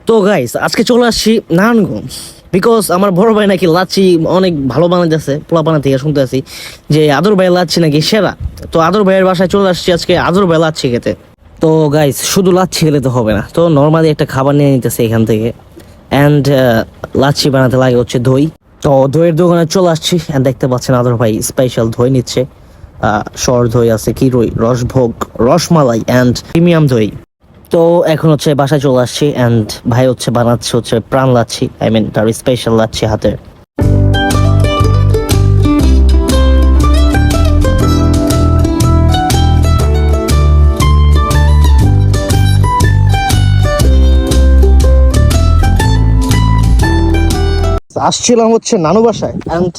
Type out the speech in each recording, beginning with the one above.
তো গাইস আজকে চলে আসছি নারায়ণগঞ্জ বিকজ আমার বড় ভাই নাকি লাচ্ছি অনেক ভালো বানাইতেছে। পোলাপানা থেকে শুনতে আছি যে আদর ভাই লাচ্ছি নাকি সেরা। তো আদর ভাইয়ের বাসায় চলে আসছি আজকে আদর ভাই লাচ্ছি খেতে। তো গাইস শুধু লাচ্ছি খেলে তো হবে না, তো নর্মালি একটা খাবার নিয়ে নিতেছে এখান থেকে। অ্যান্ড লাচ্ছি বানাতে লাগে হচ্ছে দই। তো দইয়ের দোকানে চলে আসছি অ্যান্ড দেখতে পাচ্ছেন আদর ভাই স্পেশাল দই নিচ্ছে। সর দই আছে, কি দই, রসভোগ, রসমালাই অ্যান্ড প্রিমিয়াম দই। তো এখন হচ্ছে বাসায় চলে আসছি অ্যান্ড ভাই হচ্ছে বানাচ্ছে হচ্ছে প্রাণ লাচ্ছি, আই মিন তার স্পেশাল লাচ্ছি হাতের। আসছিলাম হচ্ছে নানু বাসায় অ্যান্ড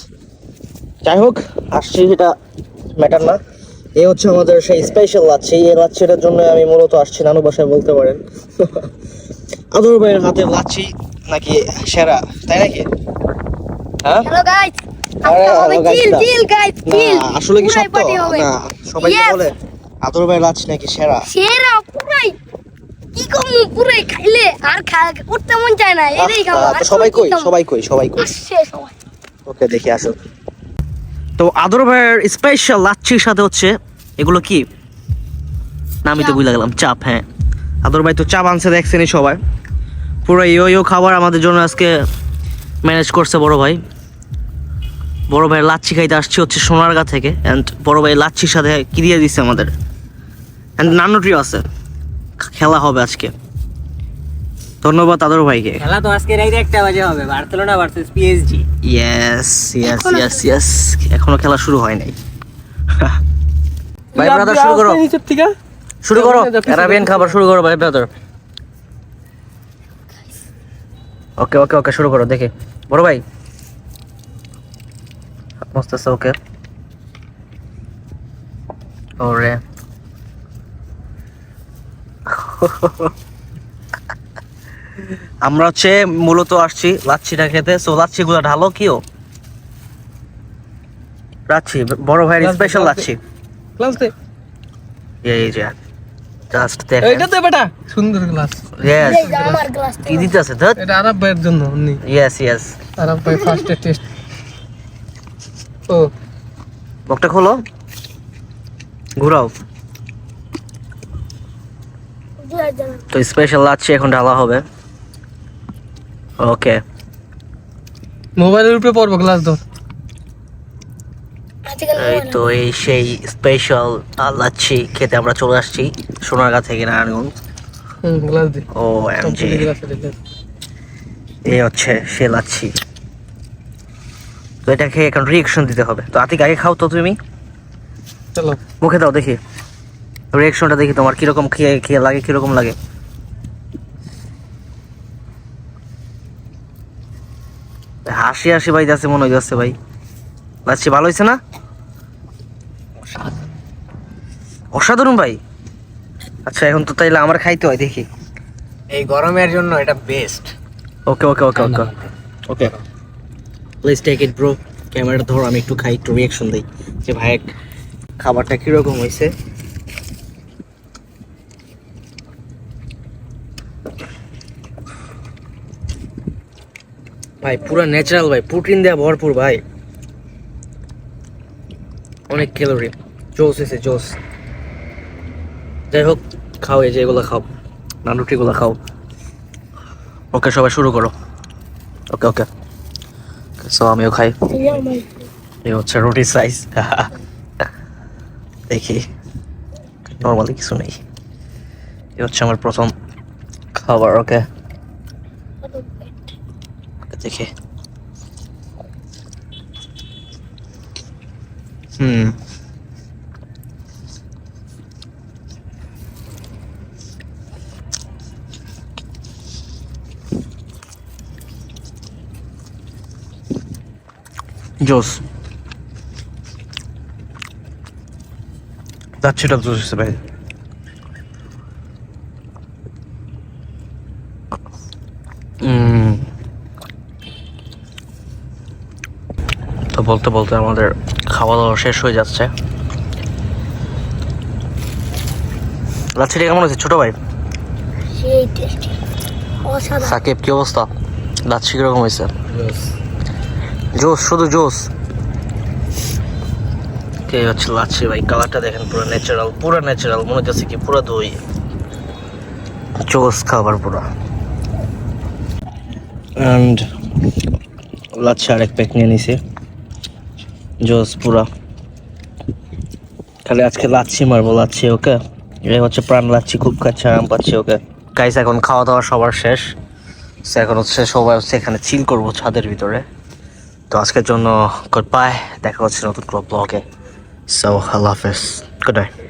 যাই হোক আসছি, এটা ম্যাটার না। এ হচ্ছে আমাদের সেই স্পেশাল লাচ্ছি। এই লাচ্ছিটার জন্য আমি মূলত আসছি নানু বাসায় বলতে পারেন। আদর ভাইয়ের হাতের লাচ্ছি নাকি সেরা, তাই নাকি? হ্যাঁ হ্যালো গাইস, আরে, হবে hello guys চিল না। চিল গাইস চিল। না, আসলে কি সত্য? পার্টি হবে না, সবাই Yes. বলে আদর ভাইয়ের লাচ্ছি নাকি সেরা। সেরা পুরাই কি কম পুরাই খাইলে আর উঠতে মন চায় না, এটাই খাবো। তো সবাই কই সবাই কই সবাই কই আসছে সবাই। ওকে দেখি আসো। তো আদর ভাইয়ের স্পেশাল লাচ্ছির সাথে হচ্ছে এগুলো কি নামই তো চাপ। ভুলে গেলাম, চাপ। হ্যাঁ, আদর ভাই তো চাপ আনছে, দেখছেনই সবাই। পুরো ইয়ো খাবার আমাদের জন্য আজকে ম্যানেজ করছে বড় ভাই। বড় ভাইয়ের লাচ্ছি খাইতে আসছি হচ্ছে সোনারগাঁ থেকে অ্যান্ড বড় ভাই লাচ্ছির সাথে কি দিয়ে দিচ্ছে আমাদের, অ্যান্ড নানুটিও আছে। খেলা হবে আজকে। ধন্যবাদ আদর ভাইকে। খেলা তো আজকে রাইতে 1টা বাজে হবে, Barcelona versus PSG. Yes yes yes yes, এখনো খেলা শুরু হয় নাই। ভাই ব্রাদার শুরু করো, শুরু করো অ্যারাবিয়ান খাবার শুরু করো ভাই ব্রাদার। ওকে ওকে ওকে শুরু করো দেখে বড় ভাই। মস্ত আছে, ওকে। ওরে আমরা হচ্ছে মূলত আসছি লাচ্ছিটা খেতে। সো লাচ্ছি গুলো ঢালো কিও লাচ্ছি, বড় ভাইয়ের স্পেশাল লাচ্ছি। এই যে জাস্ট দেখ, এইটা তো বেটা সুন্দর গ্লাস। ইয়েস এই যে আমার গ্লাস কি দিতেছে ধর। এটা আরব ভাইয়ের জন্য উনি ইয়েস ইয়েস, আরব ভাই ফার্স্ট টেস্ট। ও বকটা খোলো, ঘুরাও। তো স্পেশাল লাচ্ছি এখন ঢালা হবে। ওকে মোবাইলের উপরে পড়বো গ্লাস ধর। এই তো এই সেই স্পেশাল লাচ্ছি খেতে আমরা চলে আসছি সোনারগাঁ থেকে নারায়ণগঞ্জ। গ্লাস দে। ও এমজি, গ্লাসে দে। এই হচ্ছে সে লাচ্ছি। তো এটাকে এখন রিয়েকশন দিতে হবে। তো আতিক আগে খাও তো তুমি, চলো মুখে দাও দেখি রিয়েকশনটা, দেখি তোমার কিরকম খেয়ে খেয়ে লাগে, কিরকম লাগে। হাসি হাসি ভাই যাচ্ছে মনে হইতেছে ভাই। লাচ্ছি ভালো হয়েছে না? অসাধারণ ভাই। আচ্ছা এখন তো তাইলে আমার খাইতে হয়, দেখি। এই গরমের জন্য এটা best. Okay okay okay okay okay, please take it bro. ক্যামেরাটা ধরো, আমি একটু খাই, একটু রিয়েকশন দিই যে ভাই খাবারটা কিরকম হয়েছে। ভাই পুরো ন্যাচারাল ভাই, প্রোটিন দেওয়া ভরপুর ভাই, অনেক ক্যালোরি, জোস হয়েছে জোস। যাই হোক খাও, এই যে এগুলো খাও, নানুটিগুলো খাও। ওকে সবাই শুরু করো। ওকে ওকে, সো আমিও খাই। এই হচ্ছে রুটি সাইজ। দেখি নর্মালি কিছু নেই, এই হচ্ছে আমার প্রথম খাবার। ওকে দেখি, জোস, লাচ্ছিটা জোস হচ্ছে ভাই। তো বলতে বলতে আমাদের খাওয়া দাওয়া শেষ হয়ে যাচ্ছে। লাচ্ছিটা কেমন হয়েছে ছোট ভাই? সেই টেস্টি। অসাধারণ। সাকিব কি অবস্থা? লাচ্ছি কিরকম হয়েছে? জোস, শুধু জোস। কে হচ্ছে লাচ্ছি ভাই, কালারটা দেখেন পুরো ন্যাচারাল, মনে হচ্ছে কি পুরো দই। জোস খাবার পুরো। অ্যান্ড লাচ্ছি আরেক প্যাক নিয়ে নিছে, জোস পুরা। খালি আজকে লাচ্ছি মারবো, লাচ্ছি। ওকে, এই হচ্ছে প্রাণ লাচ্ছি, খুব খাচ্ছে, আরাম পাচ্ছি। ওকে গাইস, এখন খাওয়া দাওয়া সবার শেষ। So, এখন হচ্ছে সবাই হচ্ছে এখানে চিল করবো ছাদের ভিতরে। তো আজকের জন্য গুড বাই, দেখা হচ্ছে নতুন কোনো ব্লগে। সো আল্লাহ হাফেজ, গুড নাইট।